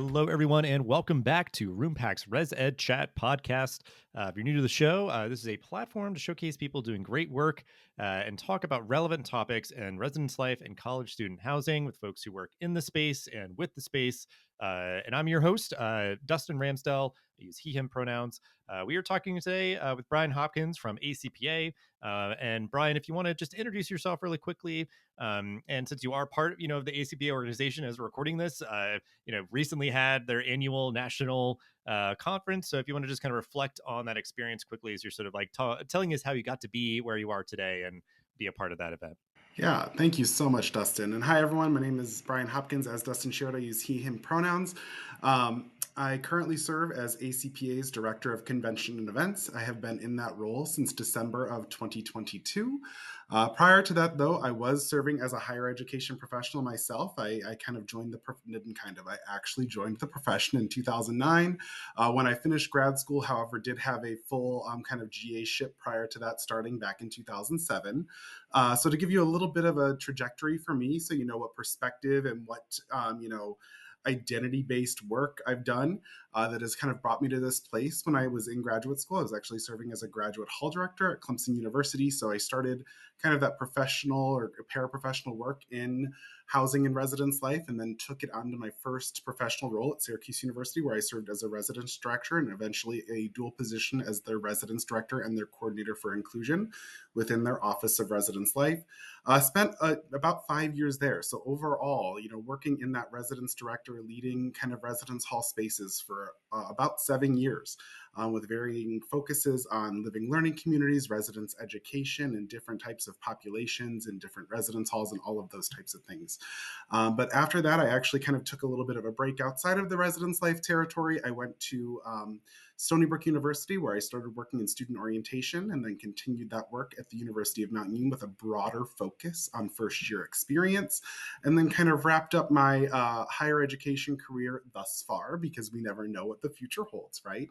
Hello, everyone, and welcome back to Roompact's ResEdChat podcast. If you're new to the show, this is a platform to showcase people doing great work and talk about relevant topics in residence life and college student housing with folks who work in the space and with the space. And I'm your host, Dustin Ramsdell. I use he, him pronouns. We are talking today with Brian Hopkins from ACPA. And Brian, if you want to just introduce yourself really quickly, and since you are part, of the ACPA organization as we're recording this, recently had their annual national conference. So if you want to just kind of reflect on that experience quickly as you're sort of like telling us how you got to be where you are today and be a part of that event. Yeah, thank you so much, Dustin. And hi, everyone. My name is Brian Hopkins. As Dustin shared, I use he, him pronouns. I currently serve as ACPA's Director of Convention and Events. I have been in that role since December of 2022. Prior to that, though, I was serving as a higher education professional myself. I kind of joined I actually joined the profession in 2009. When I finished grad school, however, did have a full kind of GA ship prior to that starting back in 2007. So to give you a little bit of a trajectory for me, so you know what perspective and what identity-based work I've done that has kind of brought me to this place. When I was in graduate school, I was actually serving as a graduate hall director at Clemson University. So I started kind of that professional or paraprofessional work in housing and residence life, and then took it on to my first professional role at Syracuse University, where I served as a residence director and eventually a dual position as their residence director and their coordinator for inclusion within their Office of Residence Life. Spent about 5 years there. So overall, working in that residence director, leading kind of residence hall spaces for about 7 years, with varying focuses on living learning communities, residence education, and different types of populations in different residence halls and all of those types of things. But after that, I actually kind of took a little bit of a break outside of the residence life territory. I went to Stony Brook University, where I started working in student orientation and then continued that work at the University of Mount Union with a broader focus on first year experience, and then kind of wrapped up my higher education career thus far, because we never know what the future holds, right?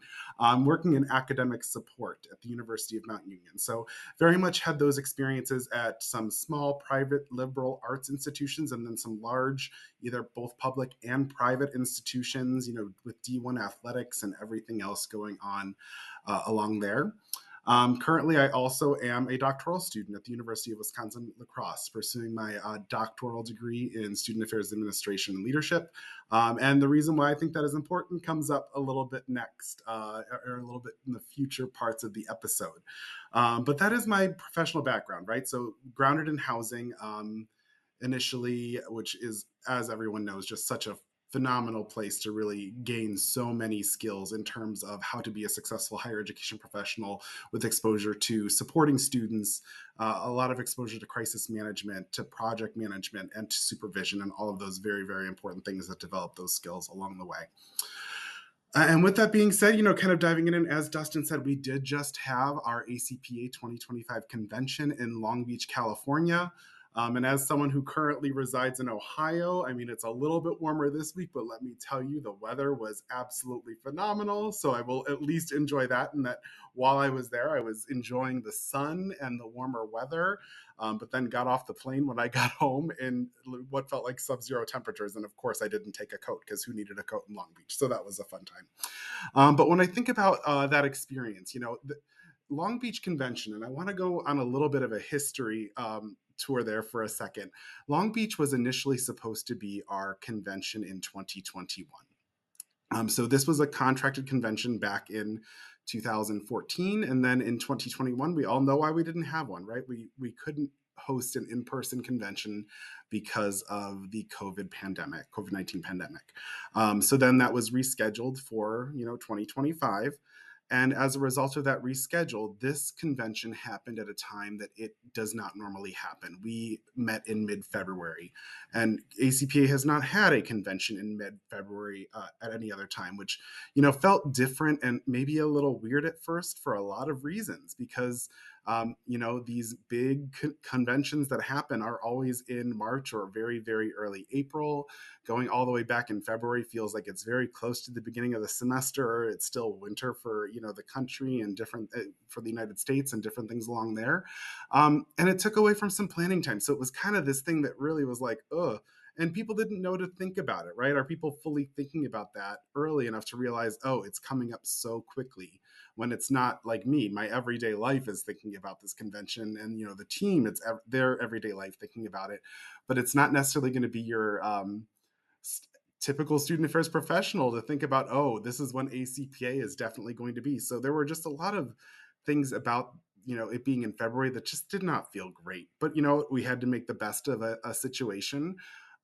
Working in academic support at the University of Mount Union. So very much had those experiences at some small private liberal arts institutions and then some large, either both public and private institutions, with D1 athletics and everything else going on along there. Currently, I also am a doctoral student at the University of Wisconsin-La Crosse, pursuing my doctoral degree in Student Affairs Administration and Leadership. And the reason why I think that is important comes up a little bit next, or a little bit in the future parts of the episode. But that is my professional background, right? So grounded in housing initially, which is, as everyone knows, just such a phenomenal place to really gain so many skills in terms of how to be a successful higher education professional, with exposure to supporting students, a lot of exposure to crisis management, to project management, and to supervision, and all of those very, very important things that develop those skills along the way. And with that being said, kind of diving in, and as Dustin said, we did just have our ACPA 2025 convention in Long Beach, California. And as someone who currently resides in Ohio, I mean, it's a little bit warmer this week, but let me tell you, the weather was absolutely phenomenal. So I will at least enjoy that. And that while I was there, I was enjoying the sun and the warmer weather, but then got off the plane when I got home in what felt like sub-zero temperatures. And of course, I didn't take a coat, because who needed a coat in Long Beach? So that was a fun time. But when I think about that experience, the Long Beach Convention, and I want to go on a little bit of a history tour there for a second. Long Beach was initially supposed to be our convention in 2021. So this was a contracted convention back in 2014. And then in 2021, we all know why we didn't have one, right? We couldn't host an in-person convention because of the COVID-19 pandemic. So then that was rescheduled for, 2025. And as a result of that reschedule, this convention happened at a time that it does not normally happen. We met in mid-February, and ACPA has not had a convention in mid-February at any other time, which, felt different and maybe a little weird at first for a lot of reasons, because these big conventions that happen are always in March or very, very early April. Going all the way back in February feels like it's very close to the beginning of the semester. It's still winter for, the country and different for the United States and different things along there. And it took away from some planning time. So it was kind of this thing that really was like, ugh. And people didn't know to think about it, right? Are people fully thinking about that early enough to realize, oh, it's coming up so quickly, when it's not like me? My everyday life is thinking about this convention, and the team, it's their everyday life thinking about it, but it's not necessarily going to be your typical student affairs professional to think about, oh, this is when ACPA is definitely going to be. So there were just a lot of things about it being in February that just did not feel great. But we had to make the best of a situation.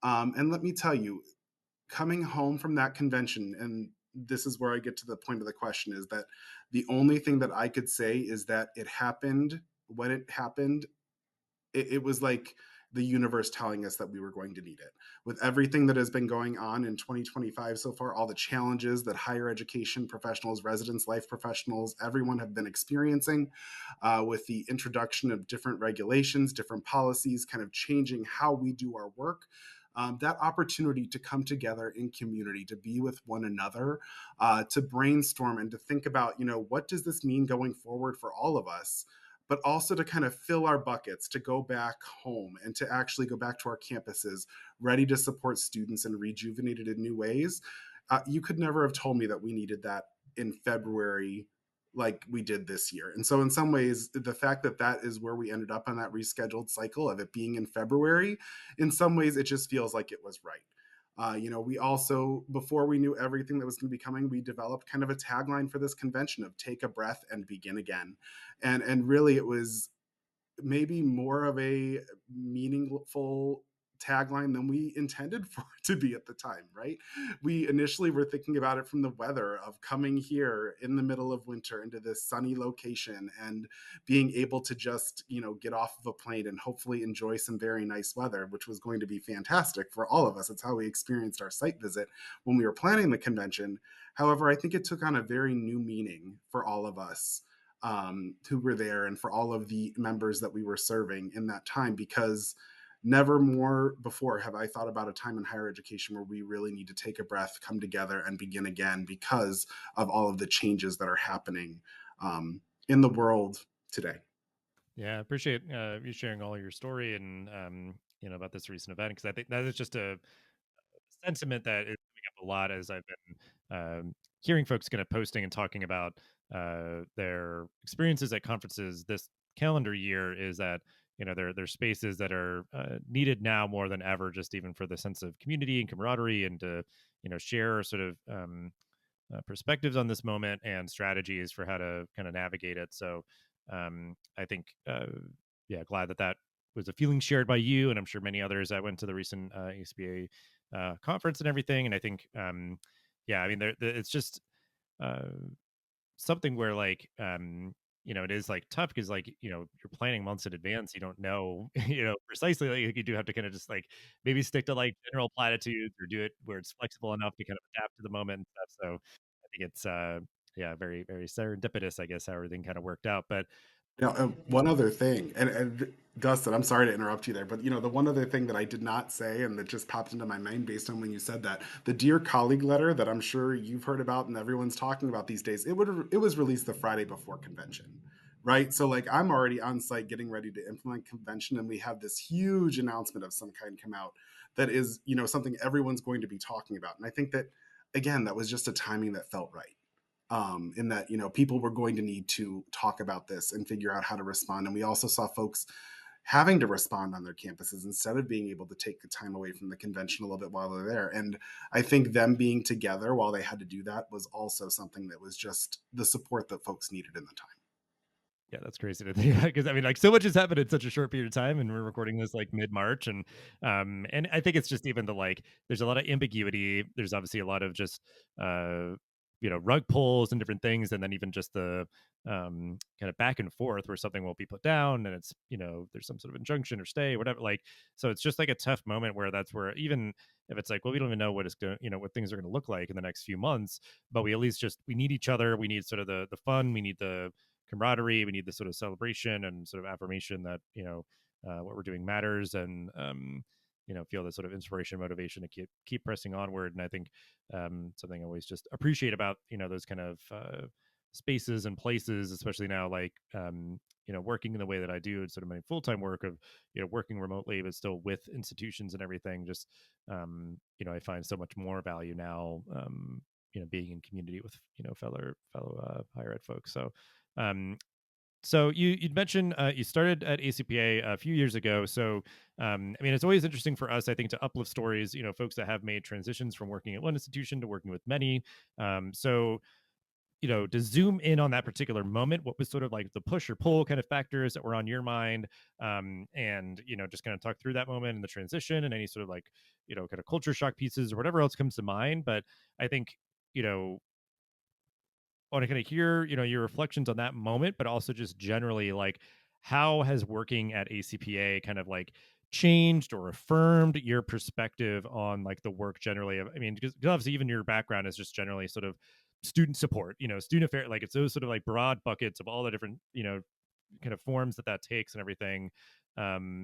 And let me tell you, coming home from that convention, and this is where I get to the point of the question, is that the only thing that I could say is that it happened when it happened. It was like the universe telling us that we were going to need it. With everything that has been going on in 2025 so far, all the challenges that higher education professionals, residents, life professionals, everyone have been experiencing, with the introduction of different regulations, different policies, kind of changing how we do our work. That opportunity to come together in community, to be with one another, to brainstorm and to think about, what does this mean going forward for all of us, but also to kind of fill our buckets, to go back home and to actually go back to our campuses ready to support students and rejuvenated in new ways. You could never have told me that we needed that in February like we did this year. And so, in some ways, the fact that that is where we ended up on that rescheduled cycle of it being in February, in some ways, it just feels like it was right. We also, before we knew everything that was going to be coming, we developed kind of a tagline for this convention of "Take a breath and begin again." And really, it was maybe more of a meaningful tagline than we intended for it to be at the time, right? We initially were thinking about it from the weather of coming here in the middle of winter into this sunny location and being able to just, get off of a plane and hopefully enjoy some very nice weather, which was going to be fantastic for all of us. It's how we experienced our site visit when we were planning the convention. However, I think it took on a very new meaning for all of us, who were there, and for all of the members that we were serving in that time, because never more before have I thought about a time in higher education where we really need to take a breath, come together, and begin again because of all of the changes that are happening, in the world today. Yeah, I appreciate you sharing all your story and about this recent event, because I think that is just a sentiment that is coming up a lot as I've been hearing folks kind of posting and talking about their experiences at conferences this calendar year. Is that there are spaces that are needed now more than ever, just even for the sense of community and camaraderie, and to share sort of perspectives on this moment and strategies for how to kind of navigate it. So I think, yeah, glad that that was a feeling shared by you, and I'm sure many others that went to the recent ACPA conference and everything. And I think, yeah, I mean, it's just uh, something where like it is like tough because like you're planning months in advance, you don't know precisely, like you do have to kind of just like maybe stick to like general platitudes or do it where it's flexible enough to kind of adapt to the moment and stuff. So I think it's yeah, very very serendipitous, I guess, how everything kind of worked out. But One other thing, and Dustin, I'm sorry to interrupt you there, but the one other thing that I did not say and that just popped into my mind based on when you said that, the dear colleague letter that I'm sure you've heard about and everyone's talking about these days, it was released the Friday before convention, right? So like I'm already on site getting ready to implement convention, and we have this huge announcement of some kind come out that is something everyone's going to be talking about, and I think that again that was just a timing that felt right, in that people were going to need to talk about this and figure out how to respond. And we also saw folks having to respond on their campuses instead of being able to take the time away from the convention a little bit while they're there. And I think them being together while they had to do that was also something that was just the support that folks needed in the time. yeah, that's crazy to think because I mean, like, so much has happened in such a short period of time, and we're recording this like mid March, and I think it's just even the like, there's a lot of ambiguity. There's obviously a lot of just uh, rug pulls and different things, and then even just the kind of back and forth where something won't be put down, and it's there's some sort of injunction or stay, or whatever. Like, so it's just like a tough moment where that's where even if it's like, well, we don't even know what it's going, what things are going to look like in the next few months, but we at least just we need each other. We need sort of the fun. We need the camaraderie. We need this sort of celebration and sort of affirmation that what we're doing matters, and feel the sort of inspiration, motivation to keep pressing onward. And I think something I always just appreciate about those kind of spaces and places, especially now, like, working in the way that I do, it's sort of my full-time work of, working remotely, but still with institutions and everything. Just, I find so much more value now, being in community with, fellow higher ed folks. So you'd mentioned you started at ACPA a few years ago. So I mean, it's always interesting for us, I think, to uplift stories. Folks that have made transitions from working at one institution to working with many. So to zoom in on that particular moment, what was sort of like the push or pull kind of factors that were on your mind, and just kind of talk through that moment and the transition and any sort of like kind of culture shock pieces or whatever else comes to mind. But I think you know I want to kind of hear, your reflections on that moment, but also just generally, like, how has working at ACPA kind of like changed or affirmed your perspective on like the work generally? I mean, because obviously even your background is just generally sort of student support, student affair, like it's those sort of like broad buckets of all the different, kind of forms that takes and everything.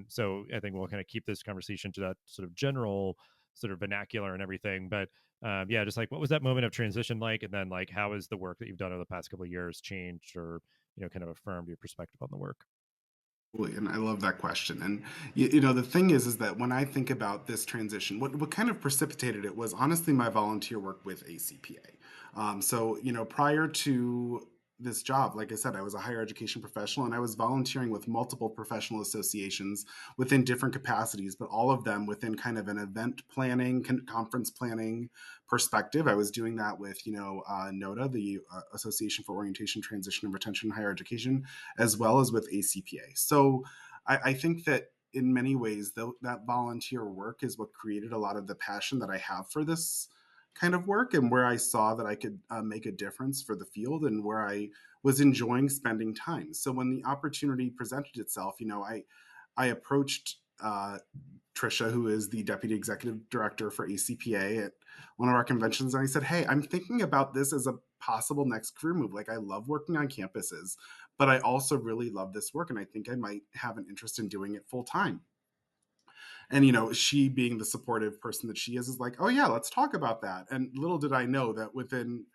So I think we'll kind of keep this conversation to that sort of general sort of vernacular and everything. But yeah, just like what was that moment of transition like, and then like how has the work that you've done over the past couple of years changed or kind of affirmed your perspective on the work? And I love that question. And the thing is that when I think about this transition, what kind of precipitated it was honestly my volunteer work with ACPA. So prior to this job, like I said, I was a higher education professional, and I was volunteering with multiple professional associations within different capacities, but all of them within kind of an event planning, conference planning perspective. I was doing that with NOTA, the Association for Orientation, Transition, and Retention in Higher Education, as well as with ACPA. So I think that in many ways, though, that volunteer work is what created a lot of the passion that I have for this kind of work, and where I saw that I could make a difference for the field, and where I was enjoying spending time. So when the opportunity presented itself, I approached Trisha, who is the deputy executive director for ACPA, at one of our conventions, and I said, "Hey, I'm thinking about this as a possible next career move. Like, I love working on campuses, but I also really love this work, and I think I might have an interest in doing it full time." And she, being the supportive person that she is like, "Oh yeah, let's talk about that." And little did I know that within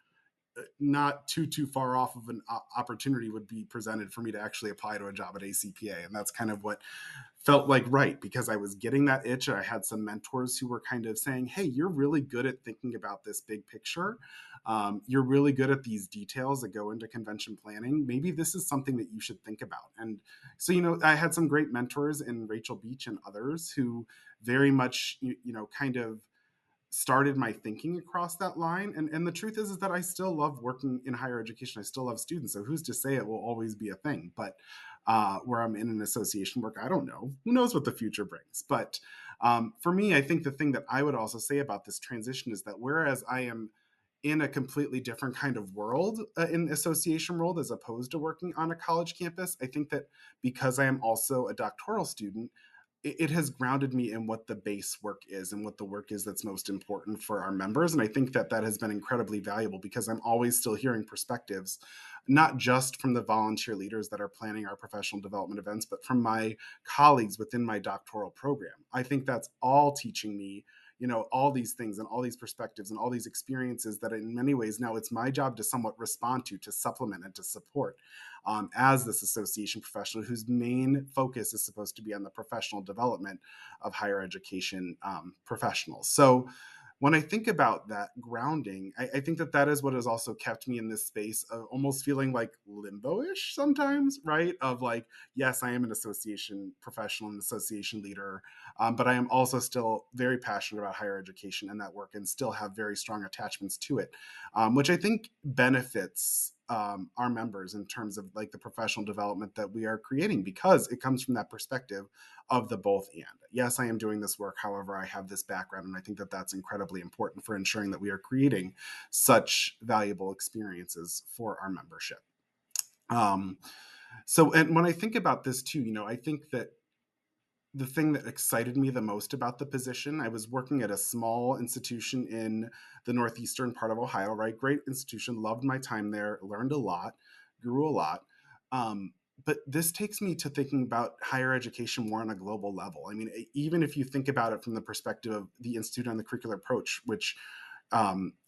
not too far off of an opportunity would be presented for me to actually apply to a job at ACPA. And that's kind of what felt like right, because I was getting that itch, and I had some mentors who were kind of saying, "Hey, you're really good at thinking about this big picture. You're really good at these details that go into convention planning. Maybe this is something that you should think about." And so, I had some great mentors in Rachel Beach and others who very much, kind of started my thinking across that line. And the truth is that I still love working in higher education. I still love students. So who's to say it will always be a thing? But where I'm in an association work, I don't know. Who knows what the future brings? But for me, I think the thing that I would also say about this transition is that whereas I am in a completely different kind of world, in association world, as opposed to working on a college campus, I think that because I am also a doctoral student, it has grounded me in what the base work is and what the work is that's most important for our members. And I think that that has been incredibly valuable, because I'm always still hearing perspectives, not just from the volunteer leaders that are planning our professional development events, but from my colleagues within my doctoral program. I think that's all teaching me, all these things and all these perspectives and all these experiences that in many ways now it's my job to somewhat respond to supplement and to support, as this association professional whose main focus is supposed to be on the professional development of higher education professionals. So when I think about that grounding, I think that that is what has also kept me in this space of almost feeling like limbo-ish sometimes, right? Of like, yes, I am an association professional and association leader, but I am also still very passionate about higher education and that work, and still have very strong attachments to it, which I think benefits our members in terms of like the professional development that we are creating, because it comes from that perspective of the both and. Yes, I am doing this work. However, I have this background, and I think that that's incredibly important for ensuring that we are creating such valuable experiences for our membership. Um, and when I think about this too, I think that the thing that excited me the most about the position, I was working at a small institution in the northeastern part of Ohio, right? Great institution, loved my time there, learned a lot, grew a lot. But this takes me to thinking about higher education more on a global level. I mean, even if you think about it from the perspective of the Institute on the Curricular Approach, which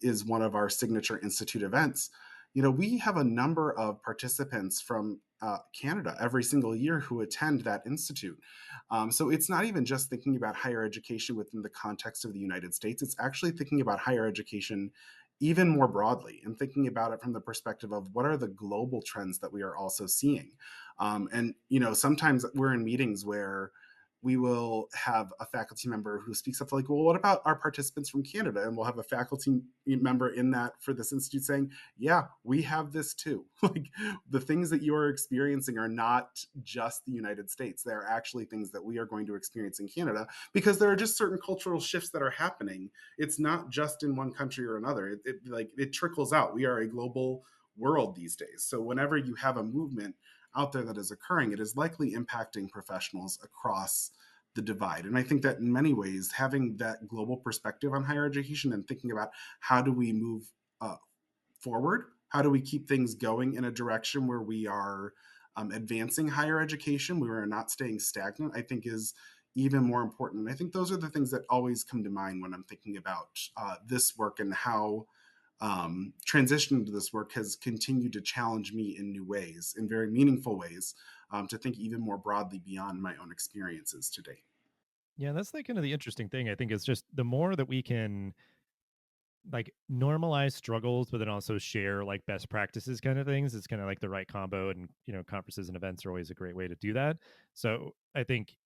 is one of our signature institute events, we have a number of participants from Canada every single year who attend that institute. So it's not even just thinking about higher education within the context of the United States, it's actually thinking about higher education even more broadly and thinking about it from the perspective of what are the global trends that we are also seeing. And sometimes we're in meetings where we will have a faculty member who speaks up like, well, what about our participants from Canada? And we'll have a faculty member in that for this institute saying, yeah, we have this too. Like the things that you are experiencing are not just the United States. They're actually things that we are going to experience in Canada because there are just certain cultural shifts that are happening. It's not just in one country or another. It trickles out. We are a global world these days. So whenever you have a movement out there that is occurring, it is likely impacting professionals across the divide. And I think that in many ways, having that global perspective on higher education and thinking about how do we move forward, how do we keep things going in a direction where we are advancing higher education, we are not staying stagnant, I think is even more important. And I think those are the things that always come to mind when I'm thinking about this work and how transitioning to this work has continued to challenge me in new ways, in very meaningful ways, to think even more broadly beyond my own experiences to date. Yeah, that's like kind of the interesting thing. I think is just the more that we can like normalize struggles, but then also share like best practices kind of things. It's kind of like the right combo, and conferences and events are always a great way to do that. So I think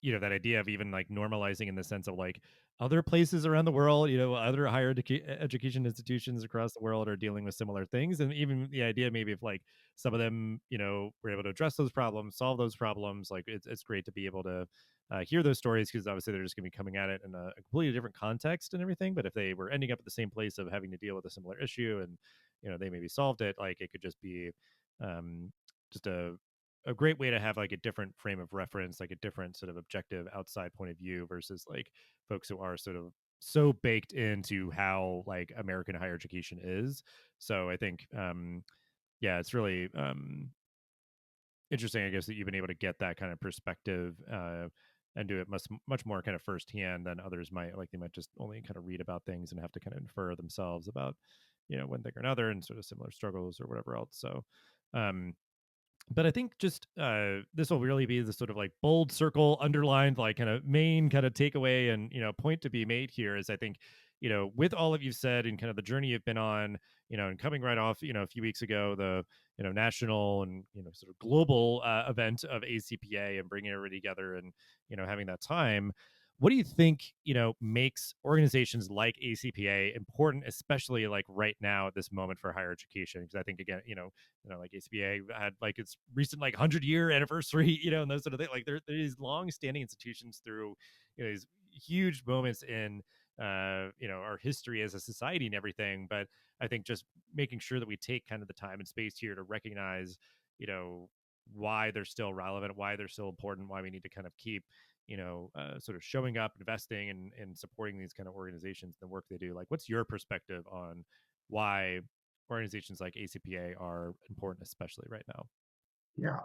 that idea of even like normalizing in the sense of like other places around the world, other higher education institutions across the world are dealing with similar things. And even the idea maybe if like some of them, were able to address those problems, solve those problems, like it's great to be able to hear those stories because obviously they're just going to be coming at it in a completely different context and everything. But if they were ending up at the same place of having to deal with a similar issue and, they maybe solved it, like it could just be um, just a great way to have like a different frame of reference, like a different sort of objective outside point of view versus like folks who are sort of so baked into how like American higher education is. So I think yeah, it's really interesting, I guess, that you've been able to get that kind of perspective and do it much more kind of firsthand than others might. Like they might just only kind of read about things and have to kind of infer themselves about, one thing or another and sort of similar struggles or whatever else. So um but I think just this will really be the sort of like bold circle underlined, like kind of main kind of takeaway and point to be made here is I think with all of you've said and kind of the journey you've been on, and coming right off a few weeks ago the national and sort of global event of ACPA and bringing everybody together and having that time. What do you think makes organizations like ACPA important, especially like right now at this moment for higher education? Because I think again, like ACPA had like its recent like 100-year anniversary, and those sort of things. Like there these long-standing institutions through these huge moments in our history as a society and everything. But I think just making sure that we take kind of the time and space here to recognize, why they're still relevant, why they're still important, why we need to kind of keep sort of showing up, investing, and supporting these kind of organizations, the work they do. Like, what's your perspective on why organizations like ACPA are important, especially right now? Yeah.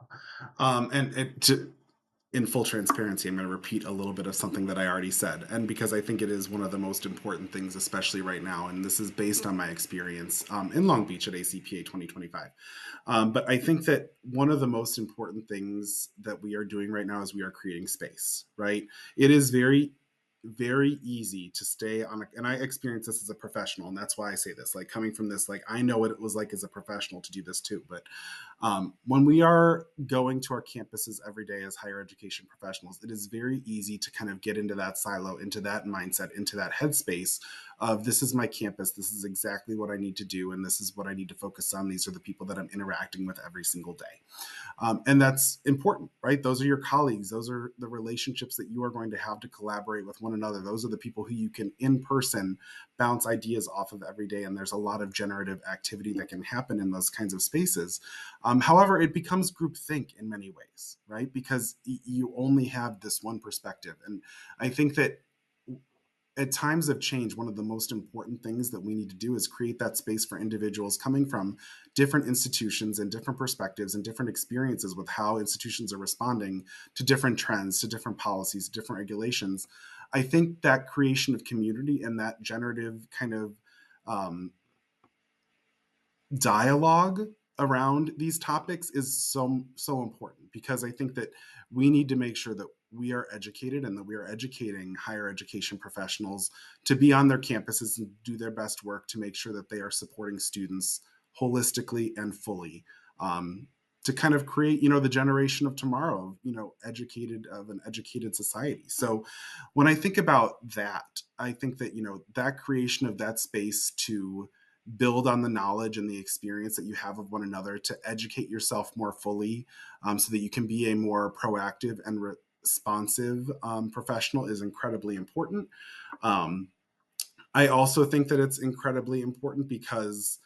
In full transparency, I'm going to repeat a little bit of something that I already said. And because I think it is one of the most important things, especially right now, and this is based on my experience in Long Beach at ACPA 2025. But I think that one of the most important things that we are doing right now is we are creating space, right? It is very easy to stay on and I experience this as a professional, and that's why I say this, like coming from this, like I know what it was like as a professional to do this too. But when we are going to our campuses every day as higher education professionals, it is very easy to kind of get into that silo, into that mindset, into that headspace of this is my campus, this is exactly what I need to do, and this is what I need to focus on. These are the people that I'm interacting with every single day. And that's important, right? Those are your colleagues. Those are the relationships that you are going to have to collaborate with one another. Those are the people who you can in person bounce ideas off of every day. And there's a lot of generative activity that can happen in those kinds of spaces. However, it becomes groupthink in many ways, right? Because you only have this one perspective. And I think that at times of change, one of the most important things that we need to do is create that space for individuals coming from different institutions and different perspectives and different experiences with how institutions are responding to different trends, to different policies, different regulations. I think that creation of community and that generative kind of um, dialogue around these topics is so important, because I think that we need to make sure that we are educated and that we are educating higher education professionals to be on their campuses and do their best work to make sure that they are supporting students holistically and fully, to kind of create, the generation of tomorrow, of an educated society. So when I think about that, I think that, that creation of that space to build on the knowledge and the experience that you have of one another, to educate yourself more fully, so that you can be a more proactive and responsive professional, is incredibly important. Um, I also think that it's incredibly important because,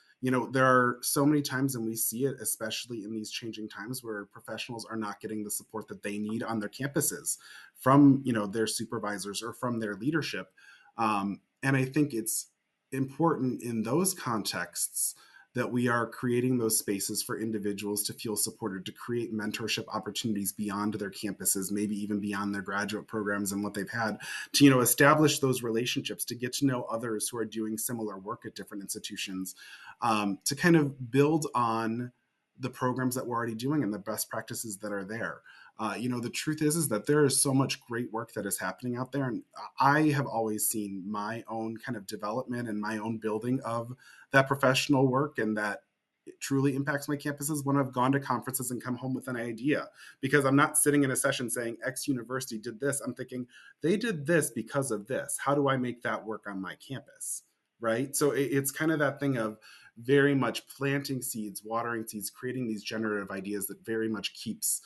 there are so many times, and we see it especially in these changing times, where professionals are not getting the support that they need on their campuses from, their supervisors or from their leadership. And I think it's important in those contexts that we are creating those spaces for individuals to feel supported, to create mentorship opportunities beyond their campuses, maybe even beyond their graduate programs and what they've had, to, establish those relationships, to get to know others who are doing similar work at different institutions, to kind of build on the programs that we're already doing and the best practices that are there. The truth is that there is so much great work that is happening out there, and I have always seen my own kind of development and my own building of that professional work, and that it truly impacts my campuses when I've gone to conferences and come home with an idea, because I'm not sitting in a session saying X university did this. I'm thinking they did this because of this. How do I make that work on my campus? Right. So it's kind of that thing of very much planting seeds, watering seeds, creating these generative ideas that very much keeps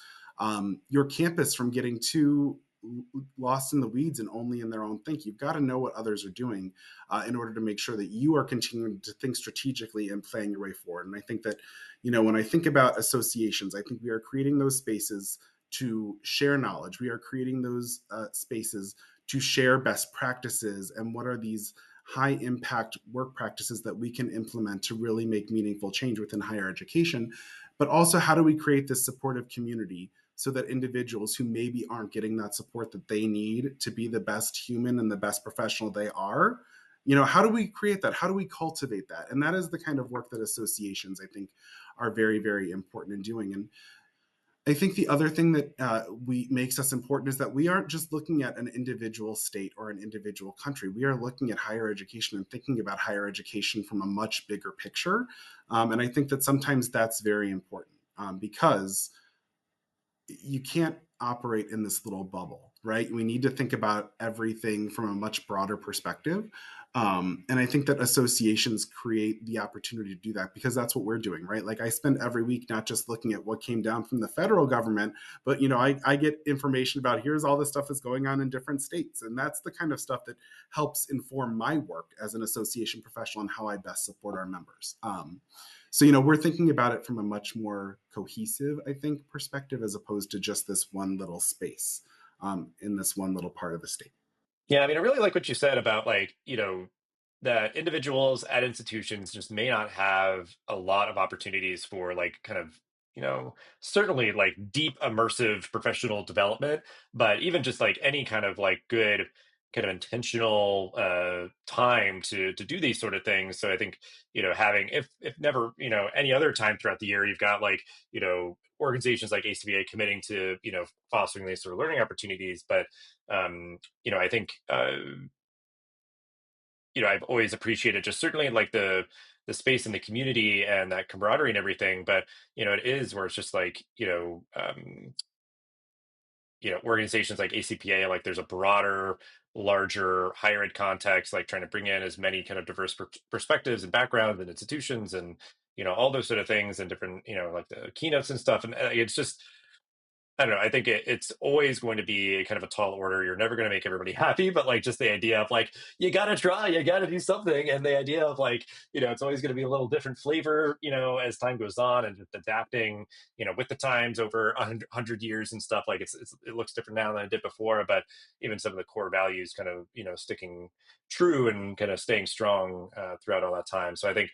your campus from getting too lost in the weeds and only in their own think. You've got to know what others are doing in order to make sure that you are continuing to think strategically and plan your way forward. And I think that, when I think about associations, I think we are creating those spaces to share knowledge. We are creating those spaces to share best practices and what are these high impact work practices that we can implement to really make meaningful change within higher education. But also, how do we create this supportive community so that individuals who maybe aren't getting that support that they need to be the best human and the best professional they are, how do we create that? How do we cultivate that? And that is the kind of work that associations, I think, are very, very important in doing. And I think the other thing that we makes us important is that we aren't just looking at an individual state or an individual country. We are looking at higher education and thinking about higher education from a much bigger picture. And I think that sometimes that's very important, because you can't operate in this little bubble, right? We need to think about everything from a much broader perspective. And I think that associations create the opportunity to do that, because that's what we're doing, right? Like, I spend every week not just looking at what came down from the federal government, but, I get information about here's all the stuff that's going on in different states. And that's the kind of stuff that helps inform my work as an association professional and how I best support our members. So, we're thinking about it from a much more cohesive, I think, perspective, as opposed to just this one little space in this one little part of the state. Yeah, I mean, I really like what you said about like, that individuals at institutions just may not have a lot of opportunities for like kind of, certainly like deep immersive professional development, but even just like any kind of like good kind of intentional time to do these sort of things. So I think, having if never, any other time throughout the year, you've got like, organizations like ACPA committing to, fostering these sort of learning opportunities. But I think I've always appreciated just certainly like the space in the community and that camaraderie and everything. But it is where it's just like organizations like ACPA, like there's a broader, larger higher ed context, like trying to bring in as many kind of diverse perspectives and backgrounds and institutions and all those sort of things and different like the keynotes and stuff. And it's just I don't know. I think it's always going to be a kind of a tall order. You're never going to make everybody happy, but like just the idea of like you got to try, you got to do something, and the idea of like it's always going to be a little different flavor, as time goes on, and just adapting, with the times over 100 years and stuff. Like it looks different now than it did before, but even some of the core values kind of sticking true and kind of staying strong throughout all that time. So I think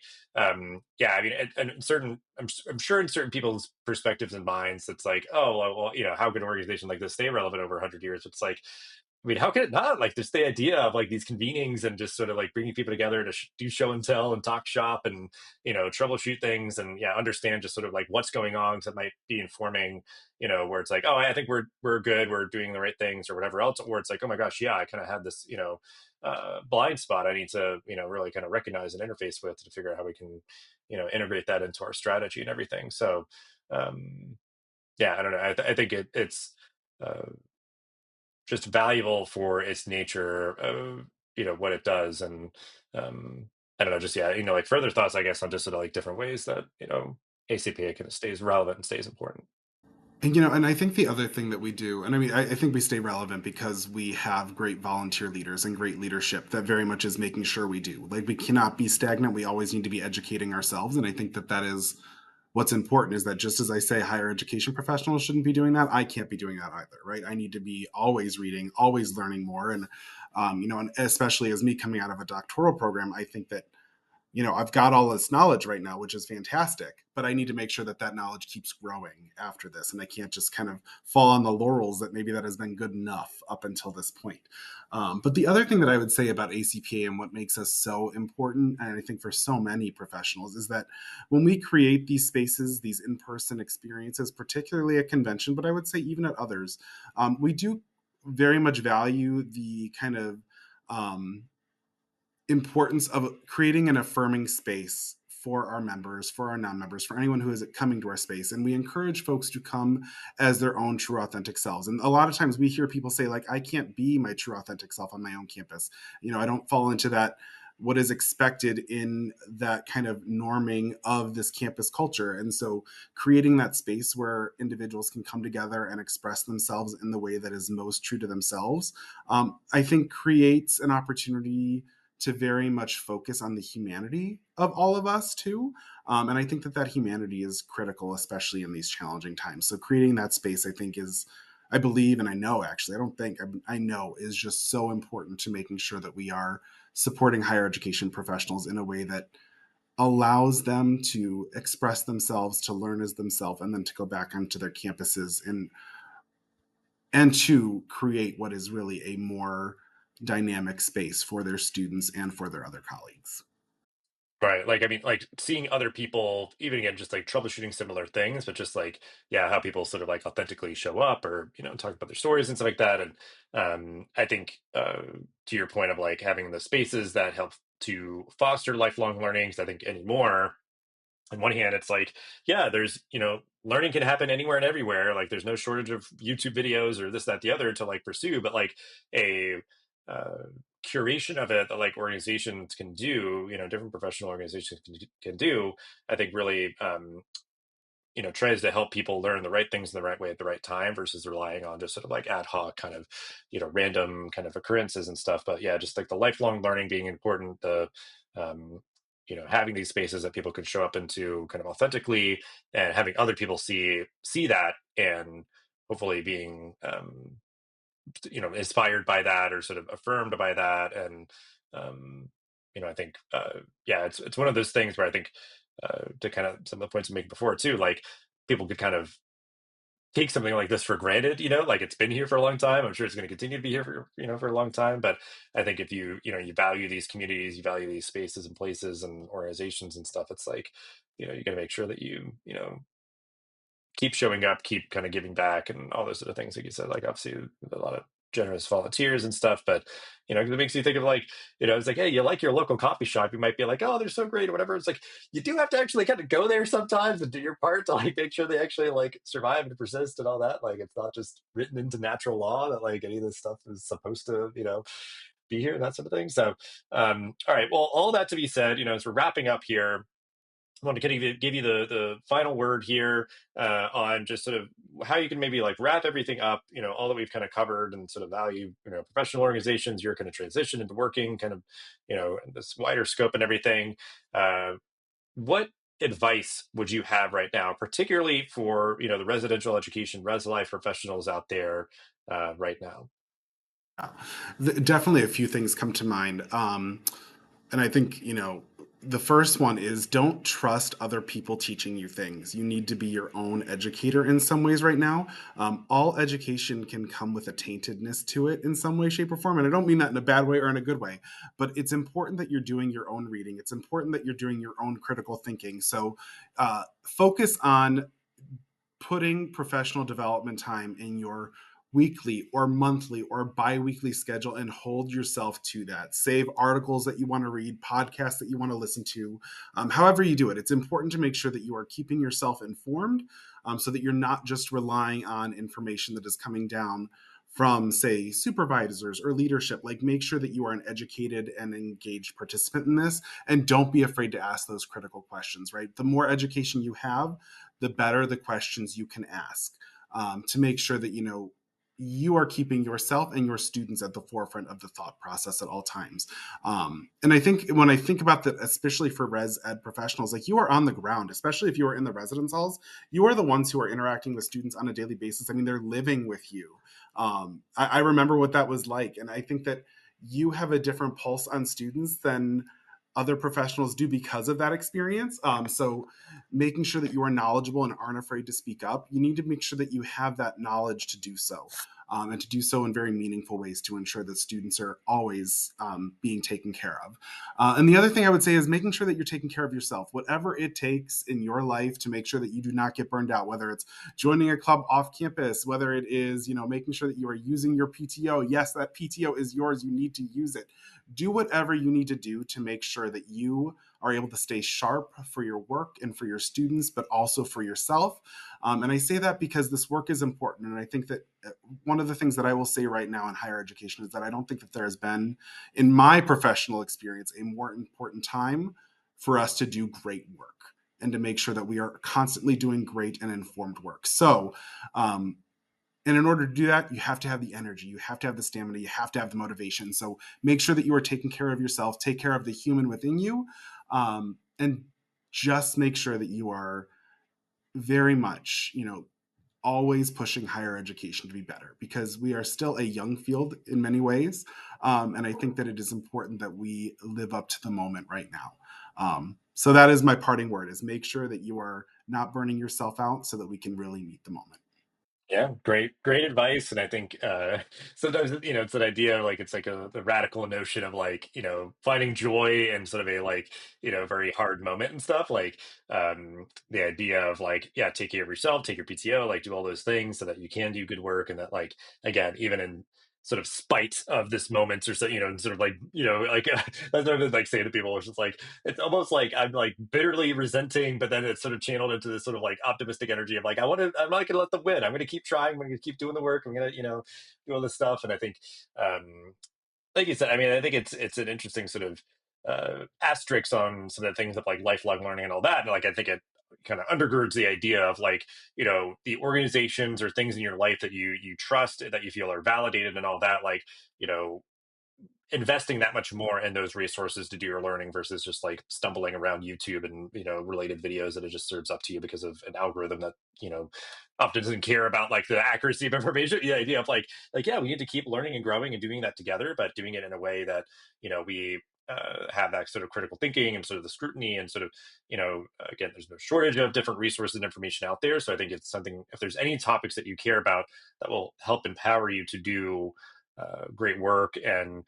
yeah, I mean, and certain, I'm sure in certain people's perspectives and minds, it's like, oh, well, how can an organization like this stay relevant over 100 years? It's like, I mean, how can it not? Like, just the idea of like these convenings and just sort of like bringing people together to do show and tell and talk shop and troubleshoot things and yeah, understand just sort of like what's going on that might be informing where it's like, oh, I think we're good, we're doing the right things or whatever else, or it's like, oh my gosh, yeah, I kind of had this blind spot I need to really kind of recognize and interface with to figure out how we can integrate that into our strategy and everything. So um, yeah, I don't know. I think it's uh, just valuable for its nature of what it does, and I don't know, just yeah, like further thoughts, I guess, on just sort of like different ways that ACPA kind of stays relevant and stays important. And I think the other thing that we do, and I mean, I think we stay relevant because we have great volunteer leaders and great leadership that very much is making sure we do. Like, we cannot be stagnant. We always need to be educating ourselves. And I think that that is what's important, is that just as I say, higher education professionals shouldn't be doing that, I can't be doing that either, right? I need to be always reading, always learning more. And especially as me coming out of a doctoral program, I think that I've got all this knowledge right now, which is fantastic, but I need to make sure that that knowledge keeps growing after this. And I can't just kind of fall on the laurels that maybe that has been good enough up until this point. But the other thing that I would say about ACPA and what makes us so important, and I think for so many professionals, is that when we create these spaces, these in person experiences, particularly at convention, but I would say even at others, we do very much value the kind of importance of creating an affirming space for our members, for our non-members, for anyone who is coming to our space. And we encourage folks to come as their own true authentic selves. And a lot of times we hear people say, like, I can't be my true authentic self on my own campus. I don't fall into that, what is expected in that kind of norming of this campus culture. And so creating that space where individuals can come together and express themselves in the way that is most true to themselves, I think creates an opportunity to very much focus on the humanity of all of us too. And I think that that humanity is critical, especially in these challenging times. So creating that space, I think, is, I believe, and I know actually, I don't think, I know, is just so important to making sure that we are supporting higher education professionals in a way that allows them to express themselves, to learn as themselves, and then to go back onto their campuses and to create what is really a more dynamic space for their students and for their other colleagues. Right. Like, I mean, like seeing other people, even again, just like troubleshooting similar things, but just like, yeah, how people sort of like authentically show up or, talk about their stories and stuff like that. And I think to your point of like having the spaces that help to foster lifelong learning, 'cause I think anymore, on one hand, it's like, yeah, there's, learning can happen anywhere and everywhere. Like, there's no shortage of YouTube videos or this, that, the other to like pursue, but like a uh, curation of it that like organizations can do, different professional organizations can do, I think really tries to help people learn the right things in the right way at the right time versus relying on just sort of like ad hoc kind of random kind of occurrences and stuff. But yeah, just like the lifelong learning being important, the um having these spaces that people can show up into kind of authentically and having other people see that and hopefully being inspired by that or sort of affirmed by that. And um I think yeah, it's one of those things where I think to kind of some of the points I'm making before too, like people could kind of take something like this for granted, like it's been here for a long time. I'm sure it's going to continue to be here for for a long time. But I think if you value these communities, you value these spaces and places and organizations and stuff, it's like you got to make sure that you keep showing up, keep kind of giving back, and all those sort of things. Like you said, like obviously a lot of generous volunteers and stuff, but 'cause it makes you think of like, it's like, hey, you like your local coffee shop, you might be like, oh, they're so great or whatever. It's like you do have to actually kind of go there sometimes and do your part to like make sure they actually like survive and persist and all that. Like it's not just written into natural law that like any of this stuff is supposed to, be here and that sort of thing. So all right. Well, all that to be said, as we're wrapping up here, I want to kind of give you the final word here on just sort of how you can maybe like wrap everything up, all that we've kind of covered and sort of value, professional organizations, you're kind of transition into working kind of, this wider scope and everything. Uh, what advice would you have right now, particularly for, the residential education, res life professionals out there right now? Definitely a few things come to mind. And I think, The first one is don't trust other people teaching you things. You need to be your own educator in some ways right now. All education can come with a taintedness to it in some way, shape, or form. And I don't mean that in a bad way or in a good way, but it's important that you're doing your own reading. It's important that you're doing your own critical thinking. So focus on putting professional development time in your weekly or monthly or bi-weekly schedule and hold yourself to that. Save articles that you want to read, podcasts that you want to listen to. However you do it, it's important to make sure that you are keeping yourself informed, so that you're not just relying on information that is coming down from, say, supervisors or leadership. Like, make sure that you are an educated and engaged participant in this, and don't be afraid to ask those critical questions, right? The more education you have, the better the questions you can ask, to make sure that you are keeping yourself and your students at the forefront of the thought process at all times. And I think when I think about that, especially for res ed professionals, like, you are on the ground, especially if you are in the residence halls. You are the ones who are interacting with students on a daily basis. I mean, they're living with you. I remember what that was like, and I think that you have a different pulse on students than other professionals do because of that experience. So making sure that you are knowledgeable and aren't afraid to speak up, you need to make sure that you have that knowledge to do so, and to do so in very meaningful ways to ensure that students are always being taken care of. And the other thing I would say is making sure that you're taking care of yourself, whatever it takes in your life to make sure that you do not get burned out, whether it's joining a club off campus, whether it is, making sure that you are using your PTO. Yes, that PTO is yours. You need to use it. Do whatever you need to do to make sure that you are able to stay sharp for your work and for your students, but also for yourself. And I say that because this work is important. And I think that one of the things that I will say right now in higher education is that I don't think that there has been, in my professional experience, a more important time for us to do great work and to make sure that we are constantly doing great and informed work. So, and in order to do that, you have to have the energy, you have to have the stamina, you have to have the motivation. So make sure that you are taking care of yourself, take care of the human within you, and just make sure that you are very much, always pushing higher education to be better, because we are still a young field in many ways. And I think that it is important that we live up to the moment right now. So that is my parting word: is make sure that you are not burning yourself out so that we can really meet the moment. Yeah, great advice. And I think sometimes it's that idea of like it's like the radical notion of like finding joy in sort of a like very hard moment and stuff. Like the idea of like take care of yourself, take your PTO, like do all those things so that you can do good work, and that like again even in sort of spite of this moment or so and sort of like like that's what I would like say to people. It's just like it's almost like I'm like bitterly resenting, but then it's sort of channeled into this sort of like optimistic energy of like I'm not gonna let them win. I'm gonna keep trying, I'm gonna keep doing the work, I'm gonna do all this stuff. And I think like you said, I mean, I think it's an interesting sort of asterisk on some of the things of like lifelong learning and all that. And like I think it kind of undergirds the idea of like the organizations or things in your life that you trust, that you feel are validated and all that, like you know investing that much more in those resources to do your learning versus just like stumbling around YouTube and related videos that it just serves up to you because of an algorithm that often doesn't care about like the accuracy of information. The idea of like yeah, we need to keep learning and growing and doing that together, but doing it in a way that we have that sort of critical thinking and sort of the scrutiny and sort of again, there's no shortage of different resources and information out there. So I think it's something, if there's any topics that you care about that will help empower you to do great work and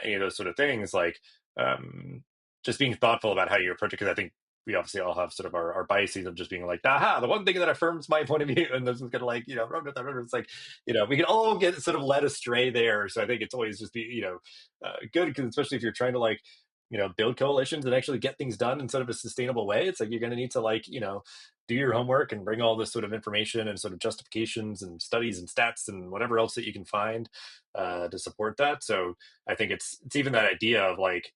any of those sort of things, like um, just being thoughtful about how you approach it. Because I think we obviously all have sort of our biases of just being like, aha, the one thing that affirms my point of view, and this is gonna like run with that. It's like we can all get sort of led astray there. So I think it's always just be good, because especially if you're trying to like build coalitions and actually get things done in sort of a sustainable way, it's like you're going to need to like do your homework and bring all this sort of information and sort of justifications and studies and stats and whatever else that you can find to support that. So I think it's even that idea of like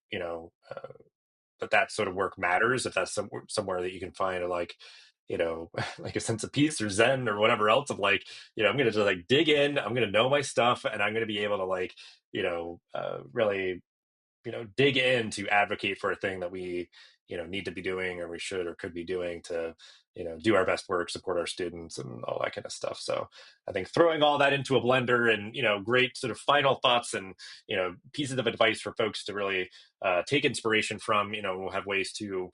that sort of work matters, if that's somewhere that you can find a like like a sense of peace or zen or whatever else of like I'm gonna just like dig in, I'm gonna know my stuff, and I'm gonna be able to like really dig in to advocate for a thing that we need to be doing, or we should or could be doing to do our best work, support our students, and all that kind of stuff. So I think throwing all that into a blender, and great sort of final thoughts and pieces of advice for folks to really take inspiration from. We'll have ways to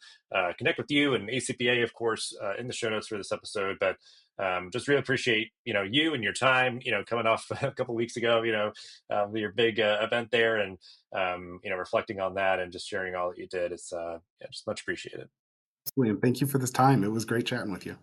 connect with you and ACPA, of course, in the show notes for this episode. But just really appreciate you and your time. Coming off a couple weeks ago, your big event there, and reflecting on that and just sharing all that you did. It's just much appreciated. William, thank you for this time. It was great chatting with you.